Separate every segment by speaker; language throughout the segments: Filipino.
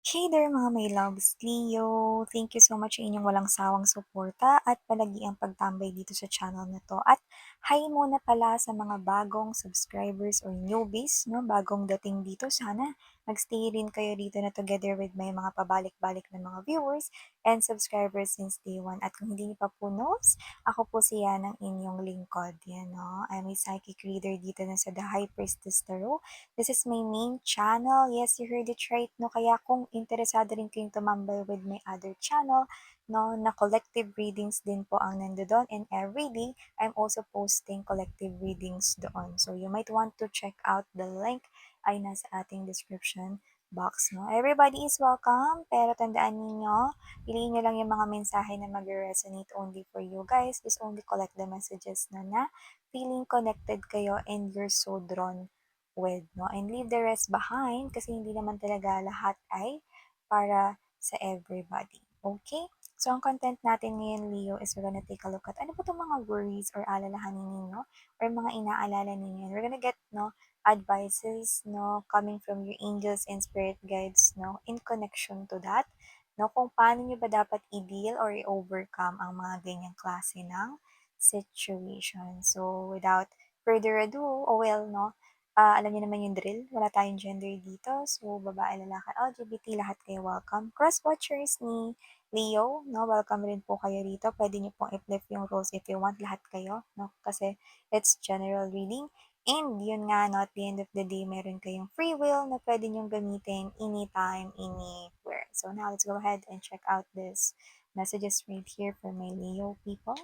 Speaker 1: Hey there mga my loves, Leo! Thank you so much sa inyong walang sawang suporta at palagiang pagtambay dito sa channel na to. At hi muna pala sa mga bagong subscribers or newbies, no? Bagong dating dito. Sana magstay rin kayo dito na together with my mga pabalik-balik na mga viewers and subscribers since day one. At kung hindi niyo pa po knows, ako po siya ng inyong lingkod. Yan, no? I'm a psychic reader dito na sa The High Priestess Tarot. This is my main channel. Yes, you heard it right, no? Kaya kung interesado rin kayong tumambay with my other channel, no, na collective readings din po ang nandoon. And every day, I'm also posting collective readings doon. So, you might want to check out the link ay nasa ating description box, no? Everybody is welcome, pero tandaan niyo, piliin niyo lang yung mga mensahe na mag-resonate only for you guys. Just only collect the messages na feeling connected kayo and you're so drawn with, no? And leave the rest behind kasi hindi naman talaga lahat ay para sa everybody. Okay? So, ang content natin ngayon, Leo, is we're gonna take a look at ano po itong mga worries or alalahanin ninyo or mga inaalala ninyo. And we're gonna get, no, advices, no, coming from your angels and spirit guides, no, in connection to that, no, kung paano nyo ba dapat i-deal or i-overcome ang mga ganyang klase ng situation. So, without further ado, oh well, no, alam niyo naman yung drill, wala tayong gender dito. So, babae, lalaki, LGBT, lahat kayo welcome. Cross-watchers ni Leo, no? Welcome rin po kayo rito. Pwede niyo pong i-flip yung roles if you want, lahat kayo, no? Kasi it's general reading. And yun nga, no, at the end of the day, meron kayong free will na pwede niyong gamitin anytime, anywhere. So now, let's go ahead and check out this messages right here for my Leo people.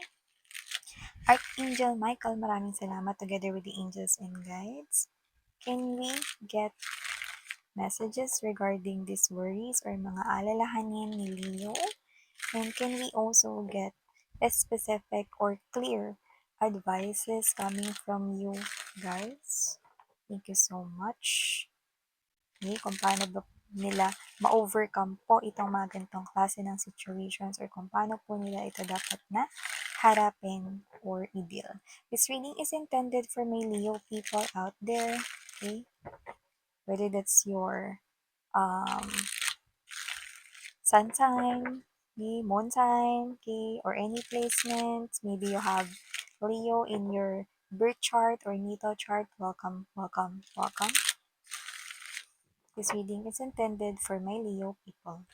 Speaker 1: Archangel Michael, maraming salamat together with the angels and guides. Can we get messages regarding these worries or mga alalahanin ni Leo? And can we also get a specific or clear advices coming from you guys? Thank you so much. Okay, kung paano ba nila ma-overcome po itong mga ganitong klase ng situations or kung paano po nila ito dapat na harapin or i-deal. This reading is intended for my Leo people out there. Okay? Whether that's your um, sun sign, okay, moon sign, okay, or any placements. Maybe you have Leo in your birth chart or natal chart. Welcome, welcome, welcome. This reading is intended for my Leo people.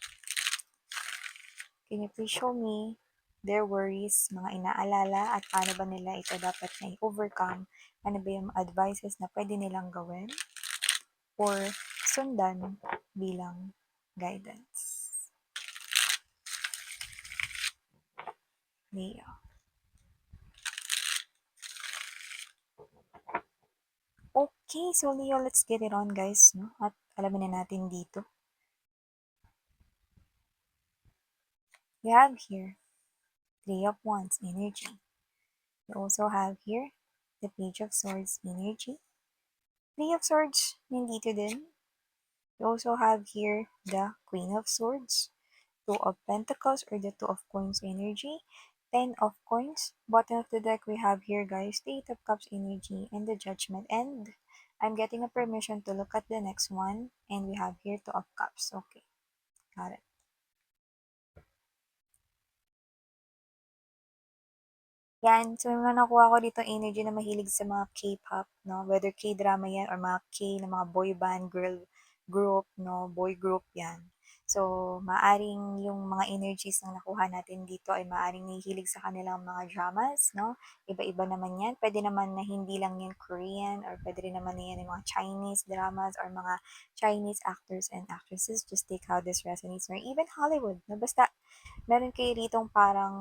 Speaker 1: Can you please show me their worries, mga inaalala, at paano ba nila ito dapat na i-overcome? Ano ba yung advices na pwede nilang gawin or sundan bilang guidance? Leo. Okay, so Leo, let's get it on guys, no? At alamin na natin dito. We have here Three of Wands energy. We also have here the Page of Swords energy. Three of Swords, nandito din. We also have here the Queen of Swords, Two of Pentacles or the Two of Coins energy, Ten of Coins. Bottom of the deck, we have here, guys, the Eight of Cups energy and the Judgment. And I'm getting a permission to look at the next one. And we have here Two of Cups. Okay, got it. Yan. So, may mga nakuha ko dito energy na mahilig sa mga K-pop, no? Whether K-drama yan or mga K na mga boy band, girl group, no? Boy group yan. So, maaring yung mga energies na nakuha natin dito ay maaring nahihilig sa kanilang mga dramas, no? Iba-iba naman yan. Pwede naman na hindi lang yan Korean or pwede rin naman na yan yung mga Chinese dramas or mga Chinese actors and actresses. Just take how this resonates or even Hollywood, no? Basta meron kayo ritong parang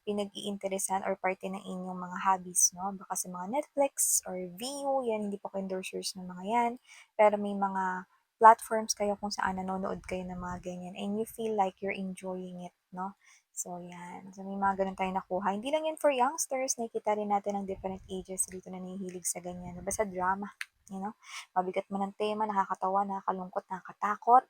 Speaker 1: pinag-iinteresan or parte ng inyong mga hobbies, no? Baka sa mga Netflix or Viu, yan, hindi po ko endorsers ng mga yan. Pero may mga platforms kayo kung saan nanonood kayo ng mga ganyan and you feel like you're enjoying it, no? So, yan. So, may mga ganun tayo nakuha. Hindi lang yan for youngsters. Nakikita rin natin ng different ages dito na nahihilig sa ganyan. Basta drama, you know? Mabigat man ang tema, nakakatawa, nakakalungkot, nakakatakot.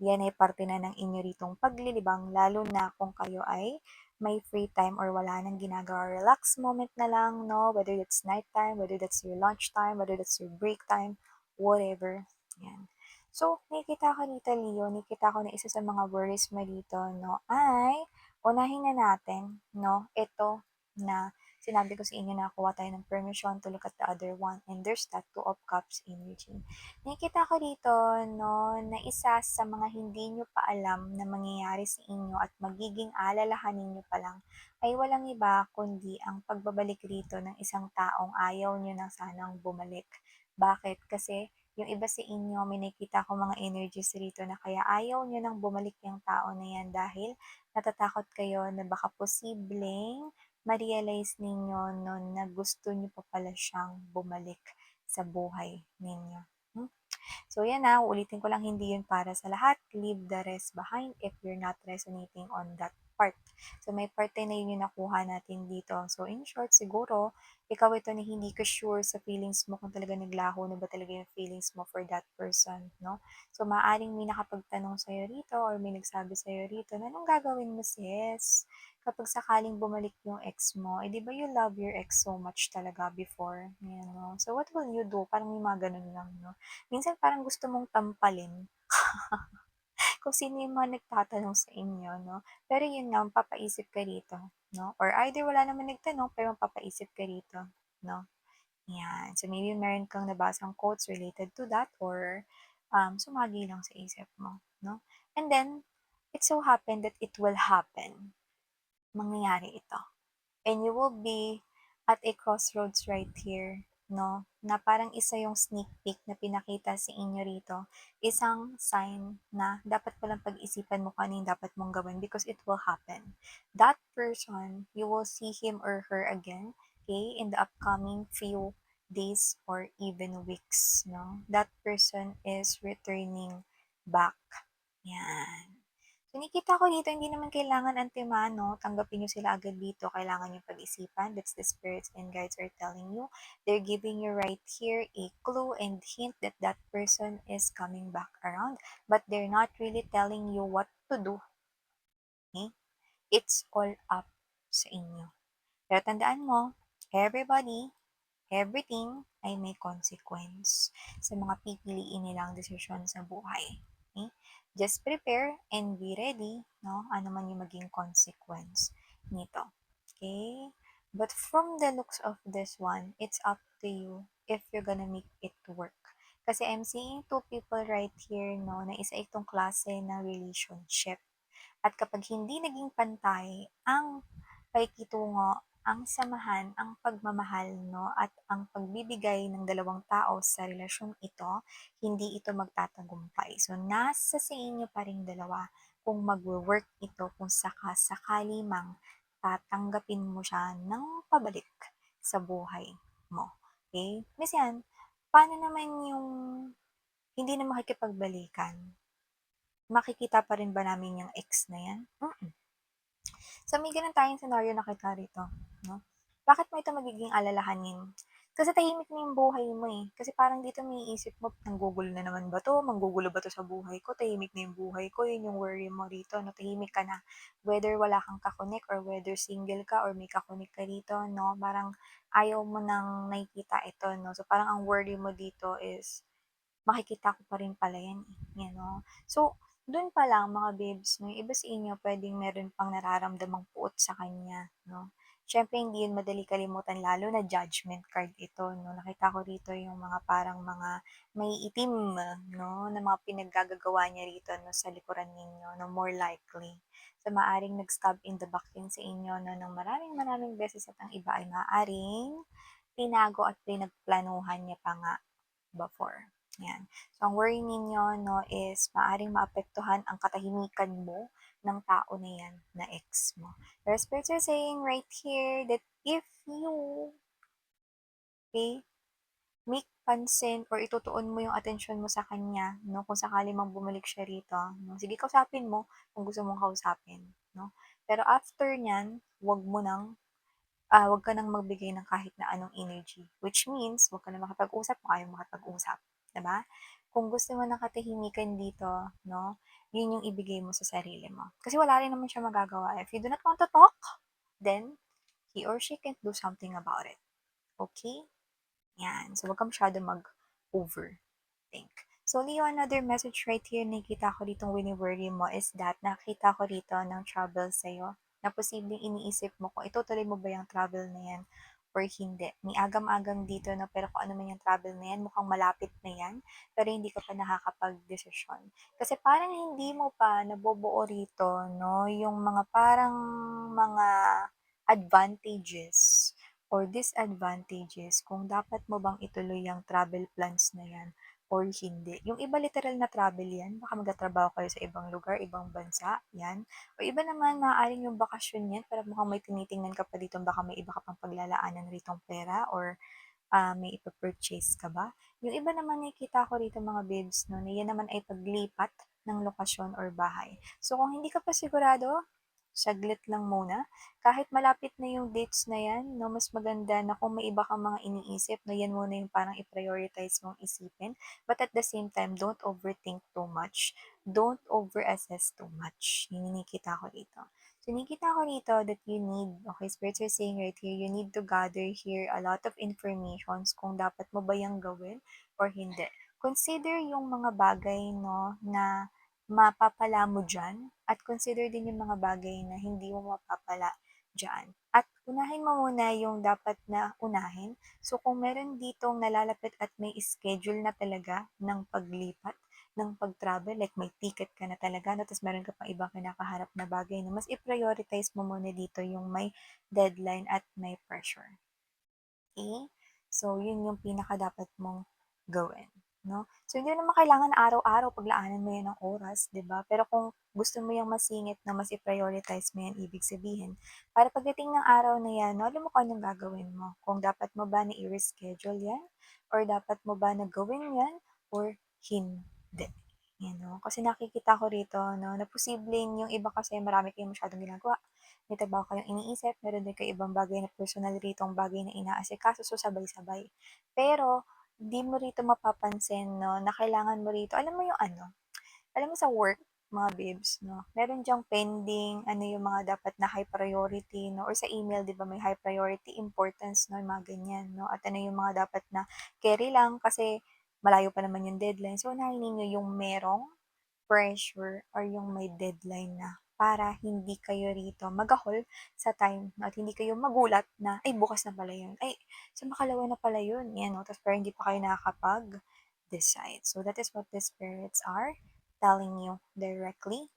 Speaker 1: Yan ay parte na ng inyo ritong paglilibang, lalo na kung kayo ay may free time or wala nang ginagawa. Relax moment na lang, no? Whether it's night time, whether that's your lunch time, whether that's your break time, whatever. Yan. So, nakikita ko dito, Leo, nakikita ko na isa sa mga worries mo dito, no, ay unahin na natin, no, ito na sinabi ko sa inyo na kuha tayo ng permission to look at the other one and there's that two of cups energy. Nakikita ko dito, no, na isa sa mga hindi nyo pa alam na mangyayari sa inyo at magiging alalahanin nyo pa lang ay walang iba kundi ang pagbabalik rito ng isang taong ayaw nyo na sanang bumalik. Bakit? Kasi yung iba sa inyo, may nakita ko mga energies rito na kaya ayaw nyo nang bumalik yung tao na yan dahil natatakot kayo na baka posibleng ma-realize ninyo no, na gusto nyo pa pala siyang bumalik sa buhay ninyo. Hmm? So yan na, ulitin ko lang, hindi yun para sa lahat. Leave the rest behind if you're not resonating on that part. So may parte na yun yung nakuha natin dito. So in short, siguro, ikaw ito na hindi ka sure sa feelings mo kung talaga naglaho na ba talaga yung feelings mo for that person, no? So maaaring may nakapagtanong sa'yo rito or may nagsabi sa'yo rito na anong gagawin mo sis? Kapag sakaling bumalik yung ex mo, eh di ba you love your ex so much talaga before? Yan, no? So what will you do? Parang may mga ganun lang, no? Minsan parang gusto mong tampalin kung sino yung mga nagtatanong sa inyo, no? Pero yun nga, mapapaisip ka rito, no? Or either wala naman nagtanong, pero mapapaisip ka rito, no? Yan. So, maybe meron kang nabasang quotes related to that or sumagi lang sa isip mo, no? And then, it so happened that it will happen. Mangyayari ito. And you will be at a crossroads right here, no? Na parang isa yung sneak peek na pinakita sa inyo rito. Isang sign na dapat palang pag-isipan mo kung ano yung dapat mong gawin because it will happen. That person, you will see him or her again, okay, in the upcoming few days or even weeks, no? That person is returning back. Yan. So, nakikita ko dito, hindi naman kailangan antemano, tanggapin nyo sila agad dito, kailangan nyo pag-isipan. That's the spirits and guides are telling you. They're giving you right here a clue and hint that that person is coming back around, but they're not really telling you what to do. Okay? It's all up sa inyo. Pero tandaan mo, everybody, everything ay may consequence sa mga pipiliin nilang desisyon sa buhay. Okay? Just prepare and be ready, no? Ano man yung maging consequence nito. Okay? But from the looks of this one, it's up to you if you're gonna make it work. Kasi I'm seeing two people right here, no, na isa itong klase ng relationship. At kapag hindi naging pantay ang pakikitungo, ang samahan, ang pagmamahal, no, at ang pagbibigay ng dalawang tao sa relasyong ito, hindi ito magtatagumpay. So, nasa sa inyo pa ring dalawa kung mag-work ito kung sakali mang tatanggapin mo siya ng pabalik sa buhay mo. Okay? Miss yan, paano naman yung hindi na makikipagbalikan? Makikita pa rin ba namin yung ex na yan? Mm. So, may ganun tayong scenario na kita rito, no? Bakit mo ito magiging alalahanin? Kasi tahimik na yung buhay mo eh. Kasi parang dito may isip mo, nanggugulo na naman ba to? Manggugulo ba to sa buhay ko? Tahimik na yung buhay ko. Yun yung worry mo rito, no? Tahimik ka na. Whether wala kang kakonek or whether single ka or may kakonek ka rito, no? Parang ayaw mo nang nakikita ito, no? So, parang ang worry mo dito is, makikita ko pa rin pala yan eh. Yan, no? So, dun pa lang mga babes, no, yung iba sa inyo pwedeng meron pang nararamdamang puot sa kanya, no? Siyempre, hindi yun madali kalimutan, lalo na judgment card ito, no? Nakita ko rito yung mga parang mga may itim, no? Na mga pinaggagawa niya rito, no? Sa likuran ninyo, no? More likely. So, maaring nag-stab in the back din sa inyo, no? Ng maraming beses at ang iba ay maaring tinago at pinagplanuhan niya pa nga before. Yan. So, ang worry ninyo, no, is maaring maapektuhan ang katahimikan mo ng tao na yan, na ex mo. Your spirits are saying right here that if you, okay, make pansin or itutuon mo yung atensyon mo sa kanya, no, kung sakali mang bumalik siya rito, no, sige, kausapin mo kung gusto mong kausapin, no. Pero after nyan, wag ka nang magbigay ng kahit na anong energy. Which means, wag ka na makapag-usap kung ayaw makapag-usap. Diba? Kung gusto mo ng katahimikan dito, no, yun yung ibigay mo sa sarili mo. Kasi wala rin naman siya magagawa. If you do not want to talk, then he or she can do something about it. Okay? Yan. So, wag ka masyado mag-overthink. So, Leo, another message right here nakita ko ditong wini-worry mo is that nakita ko dito ng trouble sa'yo na posibleng iniisip mo kung itutuloy mo ba yung travel na yan or hindi. May agam-agam dito na pero kung ano man yung travel na yan, mukhang malapit na yan, pero hindi ka pa nakakapag-desisyon. Kasi parang hindi mo pa nabubuo rito, no, yung mga parang mga advantages or disadvantages kung dapat mo bang ituloy yung travel plans na yan or hindi. Yung iba literal na travel yan, baka magtatrabaho kayo sa ibang lugar, ibang bansa, yan. O iba naman, maaaring yung bakasyon yan, pero mukhang may tinitingnan ka pa dito, baka may iba ka pang paglalaanan ritong pera or may ipa-purchase ka ba. Yung iba naman nakikita ko rito mga babes, no, na yan naman ay paglipat ng lokasyon or bahay. So kung hindi ka pa sigurado, saglit lang muna. Kahit malapit na yung dates na yan, no, mas maganda na kung may iba kang mga iniisip, no, yan muna yung parang i-prioritize mong isipin. But at the same time, don't overthink too much. Don't over-assess too much. Yun yung nakikita ko dito. So, nakikita ko rito that you need, okay, spirits are saying right here, you need to gather here a lot of informations kung dapat mo ba yung gawin or hindi. Consider yung mga bagay, no, na mapapala mo dyan at consider din yung mga bagay na hindi mo mapapala dyan. At unahin mo muna yung dapat na unahin. So, kung meron ditong nalalapit at may schedule na talaga ng paglipat, ng pag-travel, like may ticket ka na talaga, no, tapos meron ka pang ibang kinakaharap na bagay na mas i-prioritize mo muna dito yung may deadline at may pressure. Okay? So, yun yung pinaka dapat mong gawin, no? So, hindi naman kailangan araw-araw paglaanan mo yan ng oras, 'di ba? Pero kung gusto mo yung masingit na mas i-prioritize mo yan, ibig sabihin, para pagdating ng araw na yan, no, alam mo kung anong gagawin mo. Kung dapat mo ba na i-reschedule yan, or dapat mo ba na gawin yan, or hindi. Yan, no? Kasi nakikita ko rito, no, na posibleng yung iba kasi marami kayong masyadong ginagawa, may trabaho kayong iniisip, meron din kayo ibang bagay na personal ritong bagay na inaasikaso, so sabay-sabay. Pero, di mo rito mapapansin, no, na kailangan mo rito, alam mo yung ano, alam mo sa work, mga babes, no, meron diyang pending, ano yung mga dapat na high priority, no, or sa email, di ba, may high priority importance, no, yung mga ganyan, no, at ano yung mga dapat na carry lang kasi malayo pa naman yung deadline. So, unahin ninyo yung merong pressure or yung may deadline na para hindi kayo rito magahol sa time at hindi kayo magulat na, ay, bukas na pala yun. Ay, sa makalawa na pala yun. Yan, no? Tapos pero hindi pa kayo nakakapag-decide. So, that is what the spirits are telling you directly,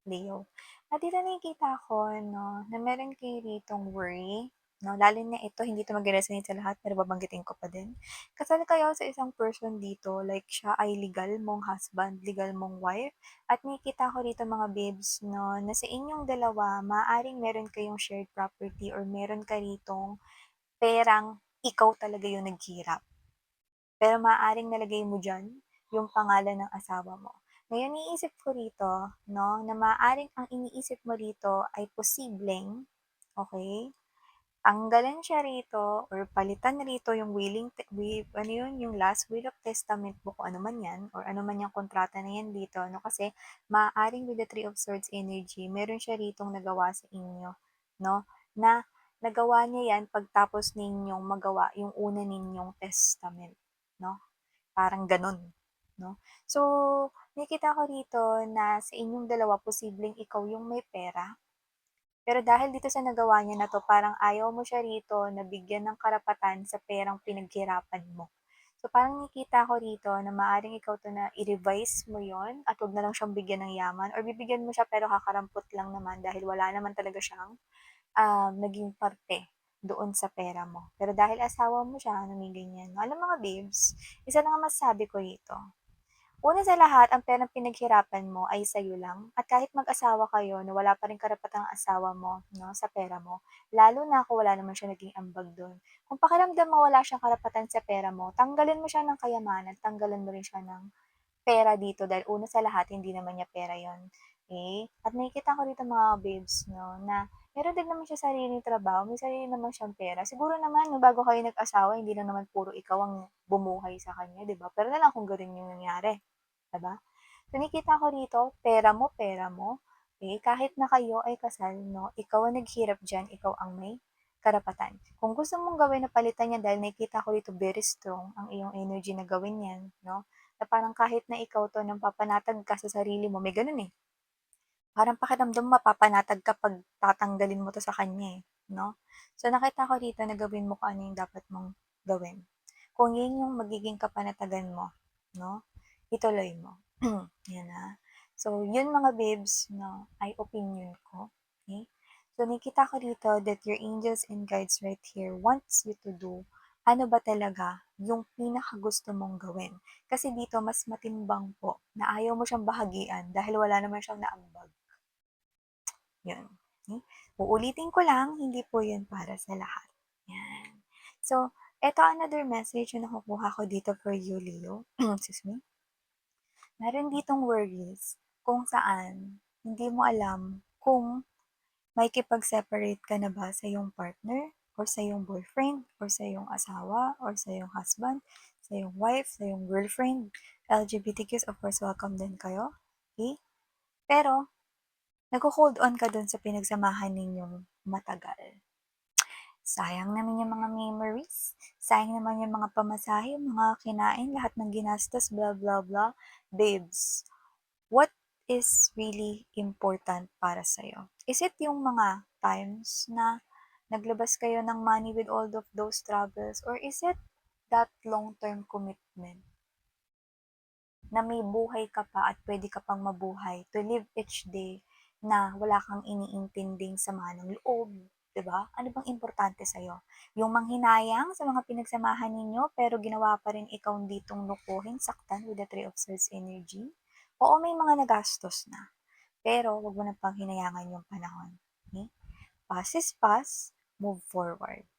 Speaker 1: Leo. At dito nakikita ko, no, na meron kayo ritong worry, no, lalo na ito, hindi ito mag-resonate sa lahat, pero babanggitin ko pa din. Kasal kayo sa isang person dito, like siya ay legal mong husband, legal mong wife, at nakikita ko rito mga babes, no, na sa inyong dalawa, maaring meron kayong shared property or meron ka ritong perang ikaw talaga yung naghirap. Pero maaaring nalagay mo diyan yung pangalan ng asawa mo. Ngayon iniisip ko rito, no, na maaaring ang iniisip mo rito ay posibleng, okay, tanggalan siya rito or palitan rito yung ano yun, yung last will of testament mo kung ano man yan or ano man yung kontrata na yan dito, no, kasi maaaring with the Three of Swords energy, meron siya ritong nagawa sa inyo, no, na nagawa niya yan pagtapos ninyong magawa yung una ninyong testament, no? Parang gano'n, 'no? So, nakikita ko rito na sa inyong dalawa posibleng ikaw yung may pera, pero dahil dito sa nagawa niya na 'to parang ayaw mo siya rito na bigyan ng karapatan sa perang pinaghirapan mo. So, parang nakikita ko rito na maaaring ikaw 'to na i-revise mo 'yon at 'wag na lang siyang bigyan ng yaman or bibigyan mo siya pero kakarampot lang naman dahil wala naman talaga siyang naging parte doon sa pera mo. Pero dahil asawa mo siya na may ganyan. Alam mga babes, isa lang ang masasabi ko rito. Una sa lahat, ang perang pinaghirapan mo ay sa'yo lang. At kahit mag-asawa kayo na wala pa rin karapatang asawa mo, no, sa pera mo, lalo na kung wala naman siya naging ambag doon. Kung pakiramdam mo wala siyang karapatan sa pera mo, tanggalin mo siya ng kayamanan, tanggalin mo rin siya ng pera dito dahil una sa lahat hindi naman niya pera yon. Okay? At nakikita ko dito mga babes, no, na meron din naman siya sariling trabaho, may sarili naman siyang pera. Siguro naman, no, bago kayo nag-asawa, hindi lang naman puro ikaw ang bumuhay sa kanya, di ba? Pero na lang kung ganun yung nangyari, di ba? So, nakikita ko dito, pera mo, okay? Kahit na kayo ay kasal, no, ikaw ang naghirap dyan, ikaw ang may karapatan. Kung gusto mong gawin na palitan yan, dahil nakikita ko dito very strong ang iyong energy na gawin yan, no? na parang kahit na ikaw 'to nang papanatag ka sa sarili mo, may gano'n, eh. Parang pakiramdam mo mapapanatag ka 'pag tatanggalin mo 'to sa kanya, eh, 'no? So, nakita ko dito na gawin mo kung ano yung dapat mong gawin. Kung yun yung magiging kapanatagan mo, 'no, ituloy mo. 'Yan, So, yun mga babes 'no, ay opinion ko, okey? So, nakikita ko dito that your angels and guides right here wants you to do ano ba talaga yung pinakagusto mong gawin. Kasi dito mas matimbang po na ayaw mo siyang bahagian dahil wala naman siyang naambag. Yun. Hmm, uulitin ko lang, hindi po yun para sa lahat. Yan. So, eto another message na nakukuha ko dito for you, Leo. Excuse me. Meron ditong worries kung saan hindi mo alam kung makikipag-separate ka na ba sa iyong partner or sa iyong boyfriend or sa iyong asawa or sa iyong husband, sa iyong wife, sa iyong girlfriend. LGBTQs, of course, welcome din kayo. Okay? Pero, nagho-hold on ka dun sa pinagsamahan ninyong matagal. Sayang naman yung mga memories, sayang naman yung mga pamasahe, mga kinain, lahat ng ginastos, blah, blah, blah. Babes, what is really important para sa'yo? Is it yung mga times na naglabas kayo ng money with all of those troubles, or is it that long-term commitment na may buhay ka pa at pwede ka pang mabuhay to live each day na wala kang iniintinding sama ng loob, 'di ba? Ano bang importante sa'yo? Yung manghinayang sa mga pinagsamahan ninyo pero ginawa pa rin ikaw ditong lukuhin, saktan with the Three of Swords energy? Oo, may mga nagastos na, pero wag mo nang panghinayangan yung panahon. Okay? Past is past, move forward.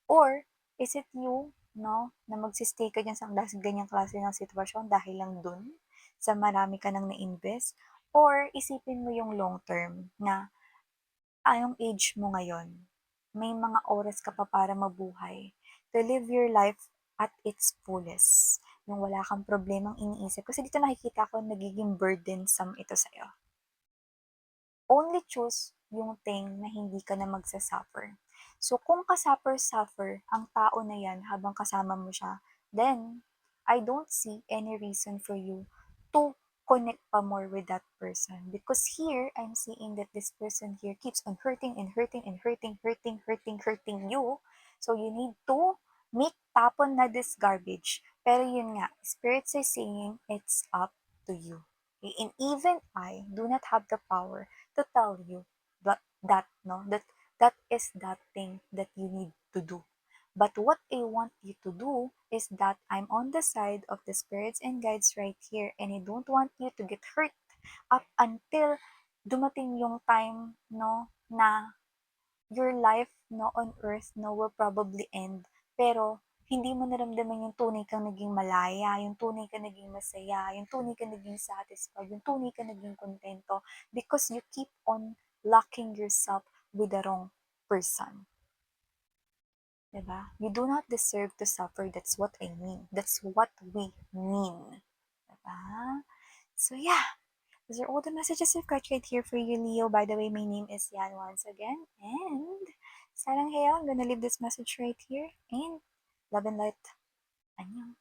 Speaker 1: Or, is it you, no, na magsi-stay ka diyan sa ganyang klase ng sitwasyon dahil lang dun sa marami ka nang na-invest? Or, isipin mo yung long term na anong age mo ngayon? May mga oras ka pa para mabuhay. To live your life at its fullest. Yung wala kang problemang iniisip. Kasi dito nakikita ko nagiging burdensome ito sa'yo. Only choose yung thing na hindi ka na magsa-suffer. So, kung ka-suffer-suffer ang tao na yan habang kasama mo siya, then, I don't see any reason for you to connect pa more with that person. Because here, I'm seeing that this person here keeps on hurting and hurting and hurting you. So, you need to make tapon na this garbage. Pero yun nga, spirits are saying, it's up to you. Okay? And even I do not have the power to tell you that no that is that thing that you need to do. But what I want you to do is that I'm on the side of the spirits and guides right here, and I don't want you to get hurt up until dumating yung time no na your life no on earth no will probably end, pero hindi mo naramdaman yung tunay kang naging malaya, yung tunay kang naging masaya, yung tunay kang naging satisfied, yung tunay kang naging kontento because you keep on locking yourself with the wrong person. Diba? You do not deserve to suffer. That's what I mean. That's what we mean. Diba? So yeah, those are all the messages I've got right here for you, Leo. By the way, my name is Yan once again. And sarang heyo, I'm gonna leave this message right here. And love and light. Annyeong.